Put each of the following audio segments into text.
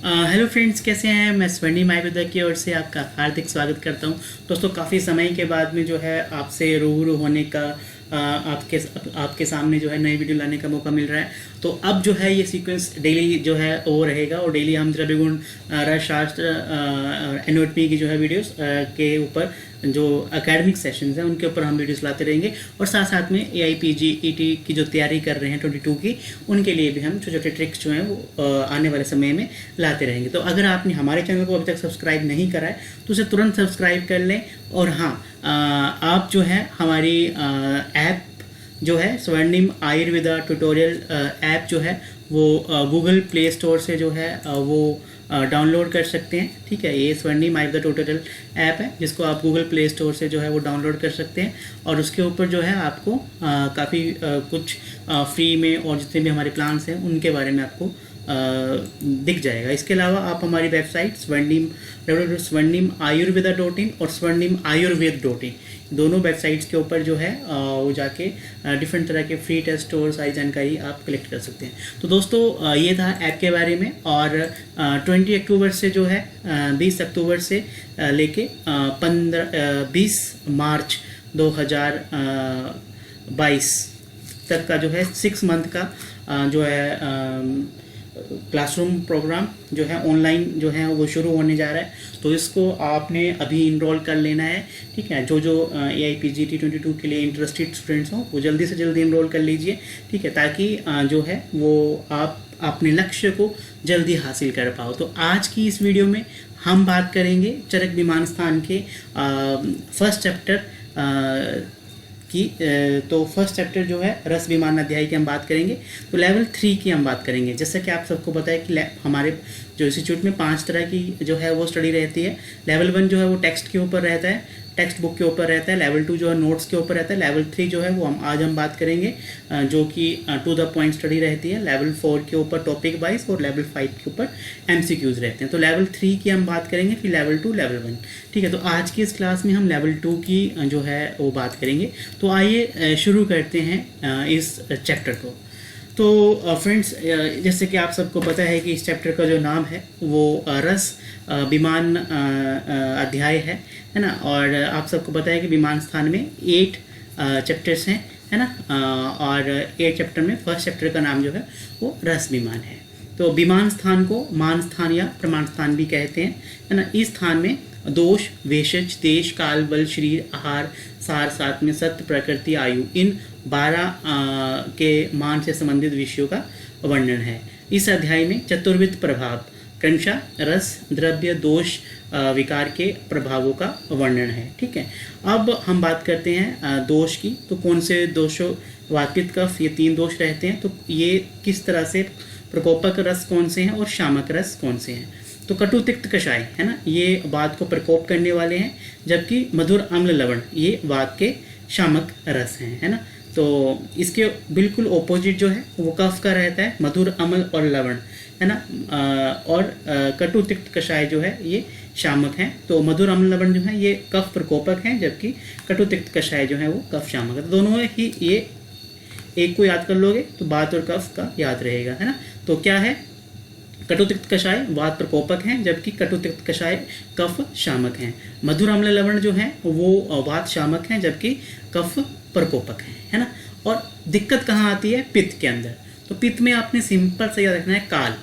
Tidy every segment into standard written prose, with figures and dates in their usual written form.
Hello friends, कैसे हैं। मैं स्वर्णिम आयुर्वेदा की ओर से आपका हार्दिक स्वागत करता हूं। दोस्तों, काफ़ी समय के बाद में जो है आपसे रूबरू होने का आपके आपके सामने जो है नई वीडियो लाने का मौका मिल रहा है। तो अब जो है ये सीक्वेंस डेली जो है वो रहेगा और डेली हम द्रव्य गुण रसशास्त्र एनओपी की जो है वीडियोस के ऊपर जो एकेडमिक सेशंस हैं उनके ऊपर हम वीडियोस लाते रहेंगे और साथ साथ में AIPGET की जो तैयारी कर रहे हैं 22 की, उनके लिए भी हम छोटे छोटे ट्रिक्स जो हैं वो आने वाले समय में लाते रहेंगे। तो अगर आपने हमारे चैनल को अभी तक सब्सक्राइब नहीं करा है तो उसे तुरंत सब्सक्राइब कर लें। और हाँ, आप जो है हमारी ऐप जो है स्वर्णिम आयुर्वेदा ट्यूटोरियल ऐप जो है वो गूगल प्ले स्टोर से जो है वो डाउनलोड कर सकते हैं। ठीक है, ये स्वर्णिम आयुर्वेदा ट्यूटोरियल ऐप है जिसको आप गूगल प्ले स्टोर से जो है वो डाउनलोड कर सकते हैं और उसके ऊपर जो है आपको काफ़ी कुछ फ्री में और जितने भी हमारे प्लान्स हैं उनके बारे में आपको दिख जाएगा। इसके अलावा आप हमारी वेबसाइट स्वर्णिम आयुर्वेदा.in और स्वर्णिम आयुर्वेद.in दोनों वेबसाइट्स के ऊपर जो है वो जाके डिफरेंट तरह के फ्री टेस्ट और सारी जानकारी आप कलेक्ट कर सकते हैं। तो दोस्तों, ये था ऐप के बारे में। और 20 अक्टूबर से जो है 20 अक्टूबर से लेके 20 मार्च 2022 तक का जो है 6 मंथ का जो है क्लासरूम प्रोग्राम जो है ऑनलाइन जो है वो शुरू होने जा रहा है। तो इसको आपने अभी इनरोल कर लेना है। ठीक है, जो AIPGET 22 के लिए इंटरेस्टेड स्टूडेंट्स हों वो जल्दी से जल्दी इनरोल कर लीजिए। ठीक है, ताकि जो है वो आप अपने लक्ष्य को जल्दी हासिल कर पाओ। तो आज की इस वीडियो में हम बात करेंगे चरक विमान स्थान के फर्स्ट चैप्टर की। तो फर्स्ट चैप्टर जो है रस विमान अध्याय की हम बात करेंगे। तो लेवल 3 की हम बात करेंगे। जैसा कि आप सबको पता है कि हमारे जो इंस्टीट्यूट में 5 तरह की जो है वो स्टडी रहती है। लेवल 1 जो है वो टेक्स्ट के ऊपर रहता है, टेक्स्ट बुक के ऊपर रहता है। लेवल 2 जो है नोट्स के ऊपर रहता है। लेवल 3 जो है वो आज हम बात करेंगे जो कि टू द पॉइंट स्टडी रहती है। लेवल 4 के ऊपर टॉपिक वाइज और लेवल 5 के ऊपर MCQs रहते हैं। तो लेवल 3 की हम बात करेंगे, फिर लेवल 2, लेवल 1। ठीक है, तो आज की इस क्लास में हम लेवल 2 की जो है वो बात करेंगे। तो आइए शुरू करते हैं इस चैप्टर को। तो फ्रेंड्स, जैसे कि आप सबको पता है कि इस चैप्टर का जो नाम है वो रस विमान अध्याय है ना। और आप सबको पता है कि विमान स्थान में 8 चैप्टर्स हैं, है ना। और 8 चैप्टर में फर्स्ट चैप्टर का नाम जो है वो रस विमान है। तो विमान स्थान को मान स्थान या प्रमाण स्थान भी कहते हैं, है ना। इस स्थान में दोष, भेषज, देश, काल, बल, शरीर, आहार, सार, साथ में सत्य, प्रकृति, आयु, इन 12 के मान से संबंधित विषयों का वर्णन है। इस अध्याय में चतुर्विध प्रभाव क्रमशः रस, द्रव्य, दोष, विकार के प्रभावों का वर्णन है। ठीक है, अब हम बात करते हैं दोष की। तो कौन से दोषों, वातपित्त, कफ, ये 3 दोष रहते हैं। तो ये किस तरह से, प्रकोपक रस कौन से हैं और शामक रस कौन से हैं। तो कटु, तिक्त, कषाय, है ना, ये वात को प्रकोप करने वाले हैं, जबकि मधुर, अम्ल, लवण ये वात के शामक रस हैं, है ना। तो इसके बिल्कुल ऑपोजिट जो है वो कफ का रहता है, मधुर, अम्ल और लवण, है ना। और कटु, तिक्त, कषाय जो है ये शामक हैं। तो मधुर, अम्ल, लवण जो है ये कफ प्रकोपक हैं, जबकि कटु, तिक्त, कषाय जो है वो कफ शामक है। तो दोनों ही ये एक को याद कर लोगे तो वात और कफ का याद रहेगा, है ना। तो क्या है, कटु, तिक्त, कषाय वात प्रकोपक हैं, जबकि कटु, तिक्त, कषाय कफ शामक हैं। मधुर, अम्ल, लवण जो है वो वात शामक हैं, जबकि कफ प्रकोपक हैं, है ना। और दिक्कत कहाँ आती है, पित्त के अंदर। तो पित्त में आपने सिंपल से याद रखना है काल,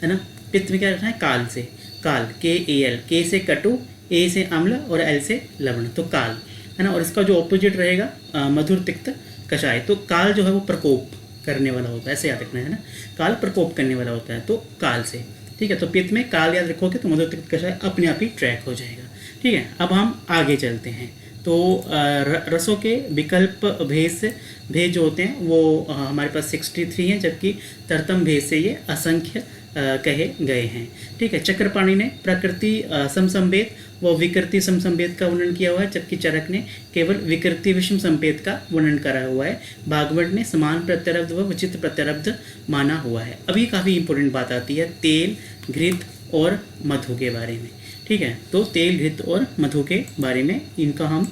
है ना। पित्त में क्या रखना है, काल से, काल, KAL, K से कटु, A से अम्ल और L से लवण, तो काल, है ना। और इसका जो ऑपोजिट रहेगा मधुर, तिक्त, कषाय। तो काल जो है वो प्रकोप करने वाला होता है, ऐसे याद रखना है ना। काल प्रकोप करने वाला होता है, तो काल से। ठीक है, तो पित्त में काल याद रखोगे तो मधुर, तिक्त, कषाय अपने आप ही ट्रैक हो जाएगा। ठीक है, अब हम आगे चलते हैं। तो रसों के विकल्प भेद जो होते हैं वो हमारे पास 63 हैं, जबकि तरतम भेद से ये असंख्य कहे गए हैं। ठीक है, चक्रपाणि ने प्रकृति समसंवेद व विकृति समसंवेद का वर्णन किया हुआ है, जबकि चरक ने केवल विकृति विषम संवेद का वर्णन करा हुआ है। भागवत ने समान प्रत्यरब्ध व विचित्र प्रत्यरब्ध माना हुआ है। अभी काफ़ी इंपॉर्टेंट बात आती है तेल, घृत और मधु के बारे में। ठीक है, तो तेल, घृत और मधु के बारे में इनका हम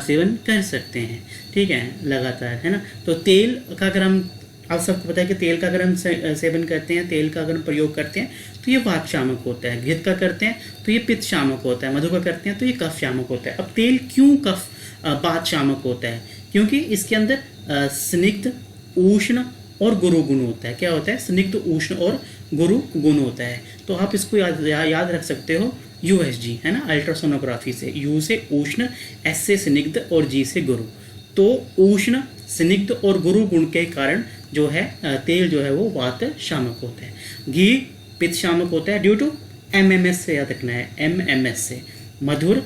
सेवन कर सकते हैं। ठीक है, लगातार, है ना। तो तेल का अगर हम आप सबको पता है कि तेल का अगर हम सेवन करते हैं, तेल का अगर हम प्रयोग करते हैं तो ये वात शामक होता है, घृत का करते हैं तो ये पित्त शामक होता है, मधु का करते हैं तो ये कफ शामक होता है। अब तेल क्यों कफ वात शामक होता है? क्योंकि इसके अंदर स्निग्ध, उष्ण और गुरु गुण होता है। क्या होता है? स्निग्ध, उष्ण और गुरु गुण होता है। तो आप इसको याद रख सकते हो USG, है ना, अल्ट्रासोनोग्राफी से। U से उष्ण, S से स्निग्ध और G से गुरु। तो उष्ण, स्निग्ध और गुरु गुण के कारण जो है तेल जो है वो वात शामक होता है। घी पित्त शामक होता है ड्यू टू MMS से, याद रखना है, MMS से, मधुर,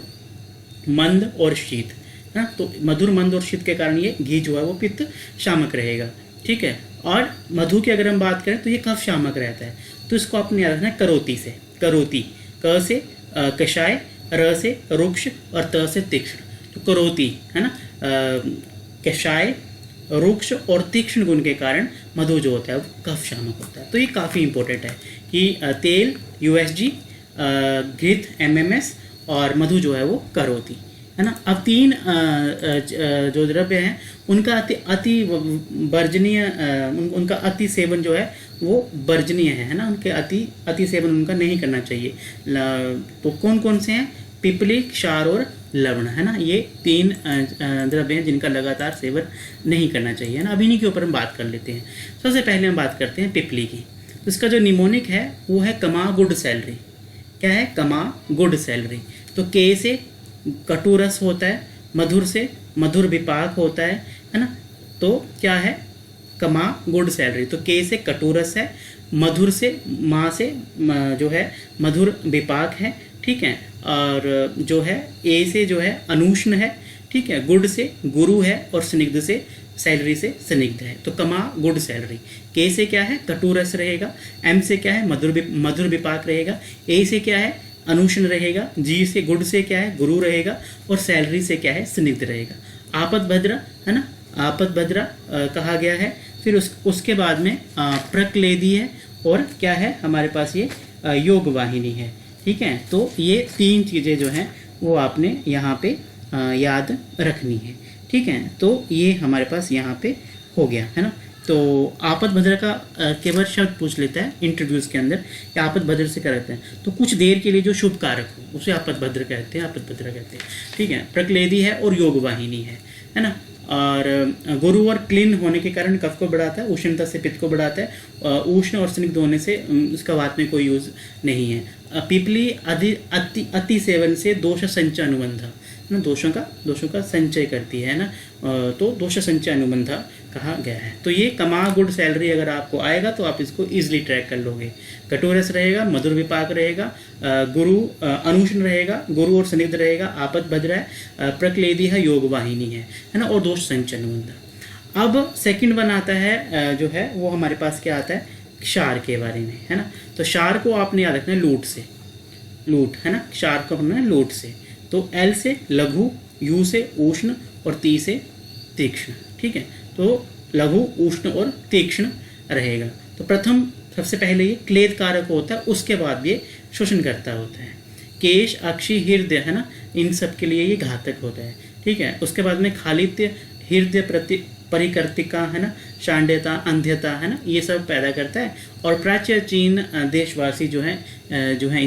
मंद और शीत, है। तो मधुर, मंद और शीत के कारण ये घी जो है वो पित्त शामक रहेगा, ठीक है। और मधु की अगर हम बात करें तो ये कफ शामक रहता है। तो इसको आपने याद रखना है करोती से। करोती, क से कषाय, र से रुक्ष और त से तीक्ष्ण। तो करोती, है ना, कषाय, रुक्ष और तीक्ष्ण गुण के कारण मधु जो होता है वो कफ शामक होता है। तो ये काफ़ी इंपॉर्टेंट है कि तेल USG, घृत MMS और मधु जो है वो करोती, है ना। अब तीन जो द्रव्य हैं उनका अति वर्जनीय, उनका अति सेवन जो है वो वर्जनीय है ना। उनके अति सेवन उनका नहीं करना चाहिए। तो कौन कौन से हैं? पिपली, क्षार और लवण, है ना। ये तीन द्रव्य हैं जिनका लगातार सेवन नहीं करना चाहिए, है ना। अब इन्हीं के ऊपर हम बात कर लेते हैं। सबसे पहले हम बात करते हैं पिपली की। तो इसका जो निमोनिक है वो है कमा गुड सैलरी। क्या है? कमा गुड सैलरी। तो के से कटु रस होता है, मधुर से मधुर विपाक होता है ना। तो क्या है? कमा गुड सैलरी। तो के से कटु रस है, मधुर से माँ से जो है मधुर विपाक है, ठीक है। और जो है ए से जो है अनुष्ण है, ठीक है। गुड से गुरु है और स्निग्ध से सैलरी से स्निग्ध है। तो कमा गुड सैलरी। के से क्या है? कटु रस रहेगा। एम से क्या है? मधुर विपाक रहेगा। ए से क्या है? अनुष्ण रहेगा। जी से गुड से क्या है? गुरु रहेगा। और सैलरी से क्या है? स्निग्ध रहेगा। आपद भद्रा, है ना, आपद भद्रा कहा गया है। फिर उसके बाद में प्रक्लेदी है और क्या है हमारे पास? ये योग वाहिनी है, ठीक है। तो ये तीन चीज़ें जो हैं वो आपने यहाँ पे याद रखनी है, ठीक है। तो ये हमारे पास यहाँ पे हो गया, है ना। तो आपद भद्र का केवल शब्द पूछ लेता है इंटरव्यूज के अंदर कि आपद भद्र से क्या रहते हैं। तो कुछ देर के लिए जो शुभ कारक हो उसे आपद भद्र कहते हैं, आपद भद्र कहते हैं, ठीक है। प्रक्लेदी है और योग वाहिनी है ना। और गुरु और क्लीन होने के कारण कफ को बढ़ाता है, उष्णता से पित्त को बढ़ाता है। उष्ण और स्निग्ध होने से इसका वात में कोई यूज नहीं है। पिपली अति सेवन से दोष संचय अनुबंध, ना, दोषों का संचय करती है ना। तो दोष संचय अनुबंध कहा गया है। तो ये कमा गुड सैलरी अगर आपको आएगा तो आप इसको इजीली ट्रैक कर लोगे। कटोरस रहेगा, मधुर विपाक रहेगा, गुरु अनुष्ण रहेगा, गुरु और स्निग्ध रहेगा, आपद भद्र है, प्रक्लेदी है, योग वाहिनी है ना, और दोष संचय अनुबंध। अब सेकंड वन आता है जो है वो हमारे पास क्या आता है? क्षार के बारे में, है ना। तो क्षार को आपने याद रखना है लूट से, लूट, है ना। क्षार को हमने लूट से। तो L से लघु, U से उष्ण और T से तीक्ष्ण, ठीक है। तो लघु, उष्ण और तीक्ष्ण रहेगा। तो प्रथम सबसे पहले ये क्लेद कारक होता है, उसके बाद ये शोषण करता होता है। केश, अक्षि, हृदय, है ना, इन सब के लिए ये घातक होता है, ठीक है। उसके बाद में खालित्य, हृदय परिकर्तिका, है ना, शांड्यता, अंध्यता, है ना, ये सब पैदा करता है। और प्राचीन देशवासी जो है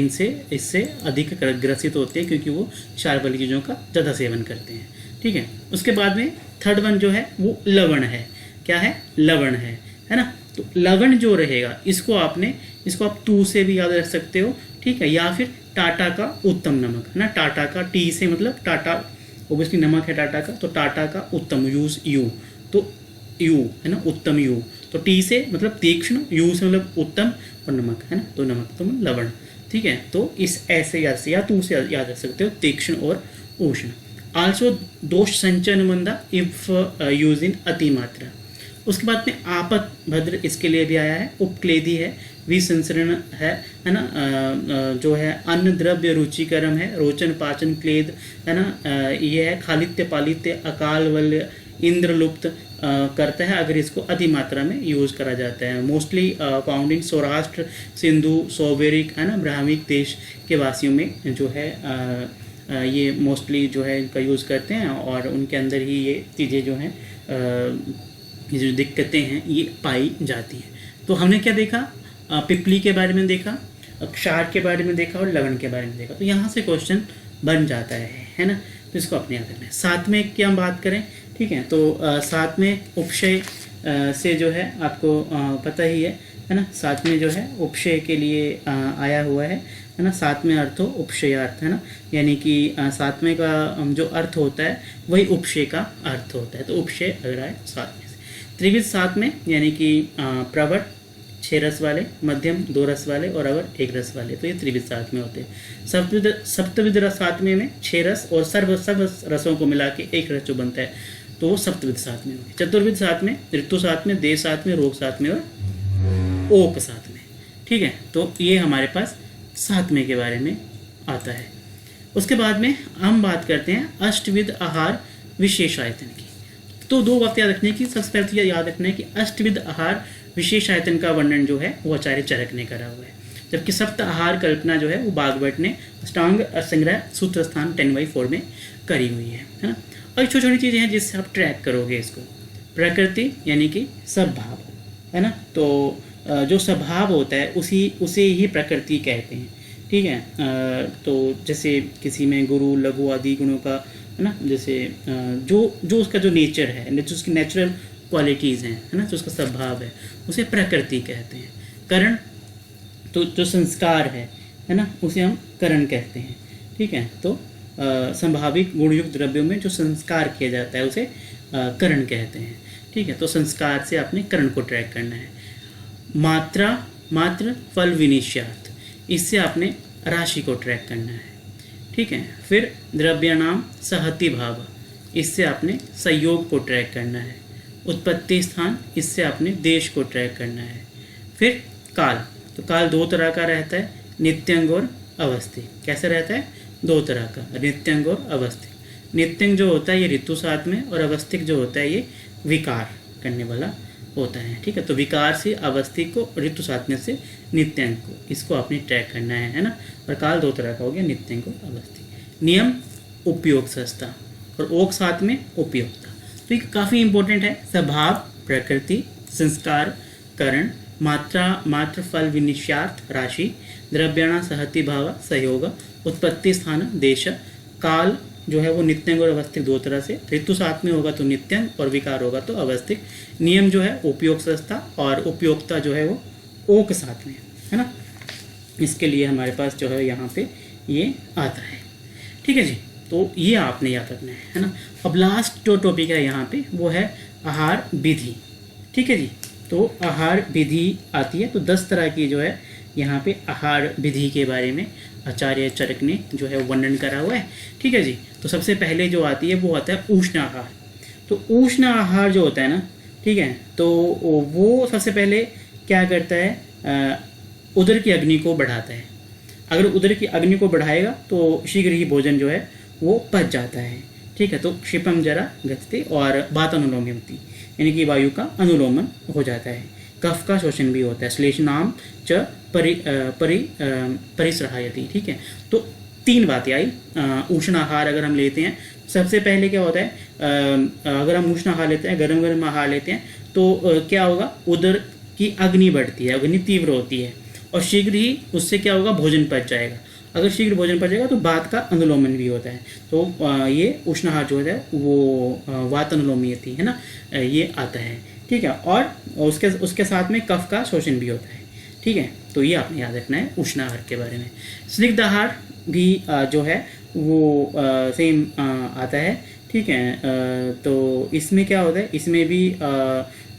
इससे अधिक ग्रसित होते हैं क्योंकि वो क्षार वाली चीज़ों का ज़्यादा सेवन करते हैं, ठीक है। उसके बाद में थर्ड वन जो है वो लवण है। क्या है? लवण है ना। तो लवण जो रहेगा इसको आप तू से भी याद रख सकते हो, ठीक है। या फिर टाटा का उत्तम नमक, है ना। टाटा का, टी से मतलब टाटा ओबियसली नमक है टाटा का, तो टाटा का उत्तम, यूज यू, तो यू, है ना, उत्तम यू। तो टी से मतलब तीक्ष्ण, यू से मतलब उत्तम और नमक, है ना। तो नमक तो मतलब लवण, ठीक है। तो इस ऐसे या तू से याद रख सकते हो, तीक्ष्ण और उष्ण। आल्सो दोष संचय अनुबंधा इफ यूज इन अति मात्रा। उसके बाद में आपद भद्र इसके लिए भी आया है। उपक्लेदी है, विसंसरण है ना। जो है अन्न द्रव्य रुचिकरम है, रोचन पाचन क्लेद, है ना। ये है खालित्य पालित्य अकाल वल्य इंद्रलुप्त करता है अगर इसको अति मात्रा में यूज करा जाता है। Mostly found in Saurashtra, Sindhu, सोबेरिक, है ना, ब्राह्मिक देश के वासियों में जो है ये मोस्टली जो है इनका यूज़ करते हैं और उनके अंदर ही ये चीज़ें जो हैं ये जो दिक्कतें हैं ये पाई जाती हैं। तो हमने क्या देखा, पिपली के बारे में देखा, क्षार के बारे में देखा और लवण के बारे में देखा। तो यहाँ से क्वेश्चन बन जाता है ना। तो इसको अपने याद रखना है। साथ में क्या हम बात करें, ठीक है, तो साथ में उपशय से जो है आपको पता ही है ना। साथ में जो है उपशय के लिए आया हुआ है ना। साथ में अर्थ हो उपशयार्थ, है ना, यानी कि साथ में का जो अर्थ होता है वही उपशय का अर्थ होता है। तो उपशय अगर आए साथ में से। त्रिविध साथ में यानी कि प्रवट 6 रस वाले, मध्यम 2 रस वाले और अवर 1 रस वाले, तो ये त्रिविध साथ में होते हैं। सप्तविध रस साथ में 6 रस और सब रसों को मिला के 1 रस जो बनता है तो वो सप्तविध साथ में होगी। चतुर्विध साथ में ऋतु साथ में, देश साथ में, रोग साथ में और ओक साथ में, ठीक है। तो ये हमारे पास साथ में के बारे में आता है। उसके बाद में हम बात करते हैं अष्टविध आहार विशेष आयतन की। तो 2 बात याद रखने की। सबसे पहले तो यह याद रखना है कि अष्टविध आहार विशेष आयतन का वर्णन जो है वो आचार्य चरक ने करा हुआ है, जबकि सप्त आहार कल्पना जो है वो बागभट्ट ने अष्टांग संग्रह सूत्र स्थान 10/4 में करी हुई है ना। और छोटी छोटी चीज़ें हैं जिससे आप ट्रैक करोगे इसको। प्रकृति यानी कि स्वभाव, है ना। तो जो स्वभाव होता है उसे ही प्रकृति कहते हैं, ठीक है। तो जैसे किसी में गुरु लघु आदि गुणों का, है ना, जैसे जो उसका जो नेचर है, जो उसकी नेचुरल क्वालिटीज़ हैं, है ना, जो उसका स्वभाव है उसे प्रकृति कहते हैं। करण तो जो संस्कार है ना, उसे हम करण कहते हैं, ठीक है। तो संभाविक गुणयुक्त द्रव्यों में जो संस्कार किया जाता है उसे करण कहते हैं, ठीक है। तो संस्कार से आपने करण को ट्रैक करना है। मात्र फल विनिश्यार्थ, इससे आपने राशि को ट्रैक करना है, ठीक है। फिर द्रव्याणाम सहति भाव, इससे आपने संयोग को ट्रैक करना है। उत्पत्ति स्थान, इससे आपने देश को ट्रैक करना है। फिर काल, तो काल 2 तरह का रहता है, नित्यंग और अवस्थिक। कैसे रहता है? 2 तरह का, नित्यंग और अवस्थिक। नित्यंग जो होता है ये ऋतु साथ में, और अवस्थिक जो होता है ये विकार करने वाला होता है, ठीक है। तो विकार से अवस्थिक को, ऋतु साथ में से नित्यंग को, इसको आपने ट्रैक करना है ना। और काल 2 तरह का हो गया, नित्यंग और अवस्थिक। नियम उपयोग सस्ता और ओक साथ में उपयोगिता। तो ये काफ़ी इंपॉर्टेंट है। स्वभाव, प्रकृति, संस्कार, करण, मात्र फल विनिश्यार्थ राशि, द्रव्याणा सहति भाव सहयोग, उत्पत्ति स्थान देश, काल जो है वो नित्यंग और अवस्थिक 2 तरह से। ऋतु साथ में होगा तो नित्यंग और विकार होगा तो अवस्थिक। नियम जो है उपयोग सस्ता और उपयोगिता जो है वो ओक साथ में, है ना। इसके लिए हमारे पास जो है यहाँ पे ये आता है, ठीक है जी। तो ये आपने याद रखना है ना। अब लास्ट जो टॉपिक है यहाँ पे वो है आहार विधि, ठीक है जी। तो आहार विधि आती है। तो 10 तरह की जो है यहाँ पे आहार विधि के बारे में आचार्य चरक ने जो है वर्णन करा हुआ है, ठीक है जी। तो सबसे पहले जो आती है वो आता है उष्ण आहार। तो उष्ण आहार जो होता है ना, ठीक है, तो वो सबसे पहले क्या करता है, उदर की अग्नि को बढ़ाता है। अगर उदर की अग्नि को बढ़ाएगा तो शीघ्र ही भोजन जो है वो पच जाता है, ठीक है। तो क्षिपम जरा गति और वातानुलोम्यति, यानी कि वायु का अनुलोमन हो जाता है। कफ का शोषण भी होता है। श्लेषणाम च परिसरायति, ठीक है। तो 3 बातें आई। उष्ण आहार अगर हम लेते हैं, सबसे पहले क्या होता है, अगर हम उष्ण आहार लेते हैं, गर्म आहार लेते हैं, तो क्या होगा, उदर की अग्नि बढ़ती है, अग्नि तीव्र होती है और शीघ्र ही उससे क्या होगा, भोजन पच जाएगा। अगर शीघ्र भोजन पच जाएगा तो वात का अनुलोमन भी होता है। तो ये उष्ण आहार जो है वो वातानुलोम्यति, है ना, ये आता है, ठीक है। और उसके साथ में कफ का शोषण भी होता है, ठीक है। तो ये आपने याद रखना है उष्ण आहार के बारे में। स्निग्ध आहार भी जो है वो सेम आता है, ठीक है। तो इसमें क्या होता है, इसमें भी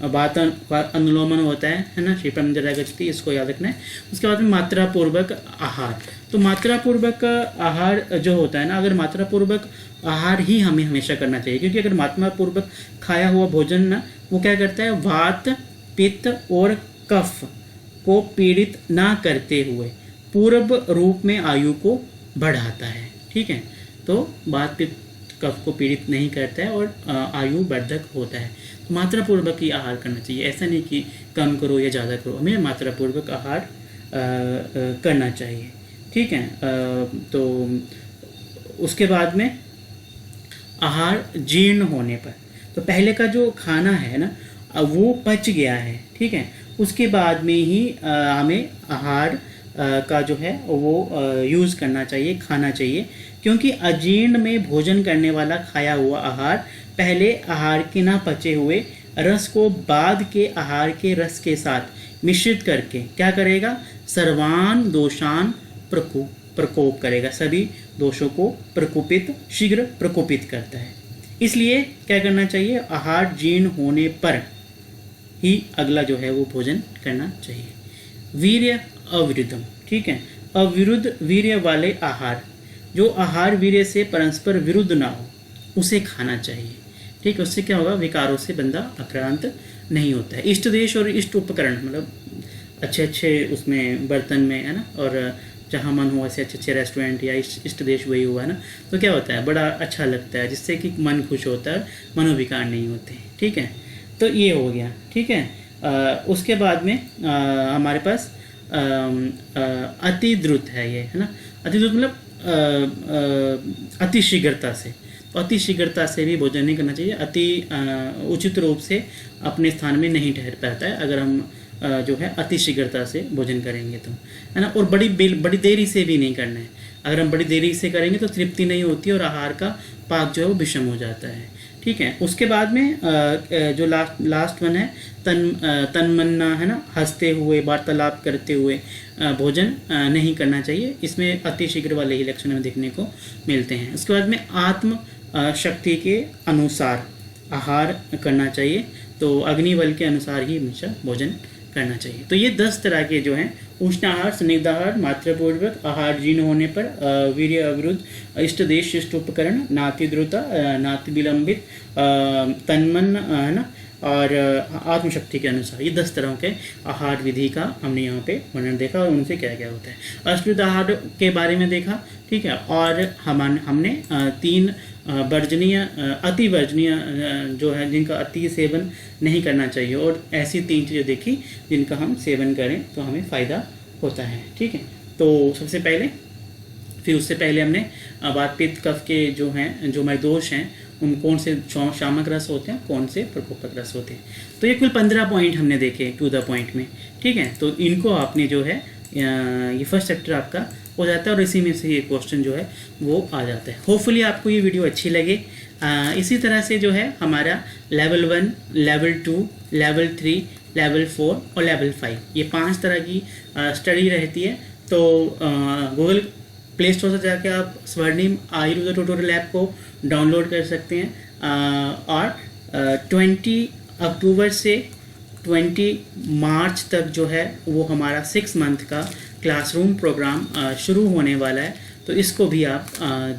वात अनुलोमन होता है ना, क्षिप्रम जरा गति, इसको याद रखना है। उसके बाद में मात्रापूर्वक आहार। तो मात्रापूर्वक आहार जो होता है ना, अगर मात्रापूर्वक आहार ही हमें हमेशा करना चाहिए, क्योंकि अगर मात्रापूर्वक खाया हुआ भोजन ना वो क्या करता है, वात, पित्त और कफ को पीड़ित ना करते हुए पूर्व रूप में आयु को बढ़ाता है, ठीक है। तो वात, पित्त, कफ को पीड़ित नहीं करता है और आयु वर्धक होता है। तो मात्रापूर्वक ही आहार करना चाहिए, ऐसा नहीं कि कम करो या ज़्यादा करो, हमें मात्रापूर्वक आहार करना चाहिए, ठीक है। तो उसके बाद में आहार जीर्ण होने पर, तो पहले का जो खाना है ना, वो पच गया है, ठीक है, उसके बाद में ही हमें आहार का जो है वो यूज़ करना चाहिए, खाना चाहिए, क्योंकि अजीर्ण में भोजन करने वाला खाया हुआ आहार पहले आहार के ना पचे हुए रस को बाद के आहार के रस के साथ मिश्रित करके क्या करेगा, सर्वान दोषान प्रकोप करेगा, सभी दोषों को प्रकोपित, शीघ्र प्रकोपित करता है। इसलिए क्या करना चाहिए, आहार जीर्ण होने पर ही अगला जो है वो भोजन करना चाहिए। वीर्य अविरुद्धम, ठीक है, अविरुद्ध वीर्य वाले आहार, जो आहार वीर्य से परस्पर विरुद्ध ना हो उसे खाना चाहिए, ठीक है। उससे क्या होगा, विकारों से बंदा आक्रांत नहीं होता है। इष्ट देश और इष्ट उपकरण, मतलब अच्छे अच्छे उसमें बर्तन में, है ना, और जहाँ मन हो ऐसे अच्छे अच्छे रेस्टोरेंट या इष्ट देश वही हुआ है ना, तो क्या होता है, बड़ा अच्छा लगता है, जिससे कि मन खुश होता है, मनोविकार नहीं होते, ठीक है। तो ये हो गया, ठीक है। उसके बाद में हमारे पास अति द्रुत है ये, है ना, अति द्रुत मतलब अति शीघ्रता से, तो अति शीघ्रता से भी भोजन नहीं करना चाहिए। अति उचित रूप से अपने स्थान में नहीं ठहर पाता है अगर हम जो है अति शीघ्रता से भोजन करेंगे तो, है ना। और बड़ी देरी से भी नहीं करना है। अगर हम बड़ी देरी से करेंगे तो तृप्ति नहीं होती और आहार का पाक जो है वो विषम हो जाता है, ठीक है। उसके बाद में जो लास्ट वन है तन्मन्ना, है ना, हंसते हुए वार्तालाप करते हुए भोजन नहीं करना चाहिए। इसमें अति शीघ्र वाले ही लक्षण हमें देखने को मिलते हैं। उसके बाद में आत्म शक्ति के अनुसार आहार करना चाहिए, तो अग्निबल के अनुसार ही हमेशा भोजन करना चाहिए। तो ये 10 तरह के जो हैं, उष्ण आहार, स्निग्ध आहार, मात्रापूर्वक आहार, जीर्ण होने पर वीर्य अविरुद्ध, इष्ट देश, इष्ट उपकरण, नाति द्रुता, नाति विलंबित, तन्मन, है ना, और आत्मशक्ति के अनुसार, ये 10 तरह के आहार विधि का हमने यहाँ पे वर्णन देखा और उनसे क्या क्या होता है। अष्टविध आहार के बारे में देखा, ठीक है। और हमने 3 वर्जनीय, अति वर्जनीय जो है, जिनका अति सेवन नहीं करना चाहिए, और ऐसी 3 चीज़ें देखी जिनका हम सेवन करें तो हमें फ़ायदा होता है, ठीक है। तो सबसे पहले, फिर उससे पहले हमने वात पित्त कफ के जो हैं, जो हमारे दोष हैं, उन कौन से शामक रस होते हैं, कौन से प्रकोपक रस होते हैं। तो ये कुल 15 पॉइंट हमने देखे टू द पॉइंट में, ठीक है। तो इनको आपने जो है, ये फर्स्ट चैप्टर आपका हो जाता है और इसी में से ये क्वेश्चन जो है वो आ जाता है। होपफुली आपको ये वीडियो अच्छी लगे। इसी तरह से जो है हमारा लेवल 1, लेवल 2, लेवल 3, लेवल 4 और लेवल 5, ये 5 तरह की स्टडी रहती है। तो गूगल प्ले स्टोर से जाके आप स्वर्णिम आयुर्वेद ट्यूटोरियल ऐप को डाउनलोड कर सकते हैं। और 20 अक्टूबर से 20 मार्च तक जो है वो हमारा 6 मंथ का क्लासरूम प्रोग्राम शुरू होने वाला है, तो इसको भी आप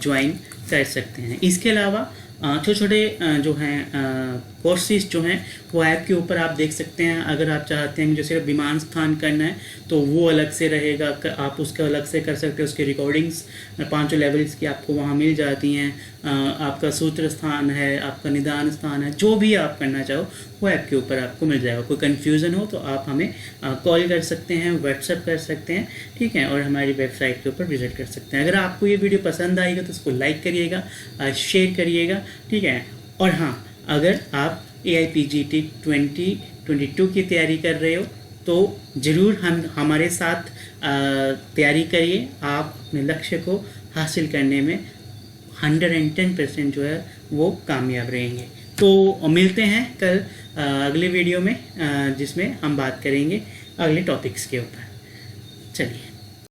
ज्वाइन कर सकते हैं। इसके अलावा छोटे छोटे जो हैं कोर्सेज जो हैं वो ऐप के ऊपर आप देख सकते हैं। अगर आप चाहते हैं जैसे विमान स्थान करना है तो वो अलग से रहेगा, आप उसका अलग से कर सकते हैं। उसके रिकॉर्डिंग्स 5 लेवल्स की आपको वहाँ मिल जाती हैं। आपका सूत्र स्थान है, आपका निदान स्थान है, जो भी आप करना चाहो वो ऐप के ऊपर आपको मिल जाएगा। कोई कन्फ्यूज़न हो तो आप हमें कॉल कर सकते हैं, व्हाट्सएप कर सकते हैं, ठीक है, और हमारी वेबसाइट के ऊपर विजिट कर सकते हैं। अगर आपको ये वीडियो पसंद आएगा तो उसको लाइक करिएगा, शेयर करिएगा, ठीक है। और हाँ, अगर आप AIPGT 2022 की तैयारी कर रहे हो तो ज़रूर हमारे साथ तैयारी करिए। आप अपने लक्ष्य को हासिल करने में 110% जो है वो कामयाब रहेंगे। तो मिलते हैं कल अगले वीडियो में, जिसमें हम बात करेंगे अगले टॉपिक्स के ऊपर। चलिए।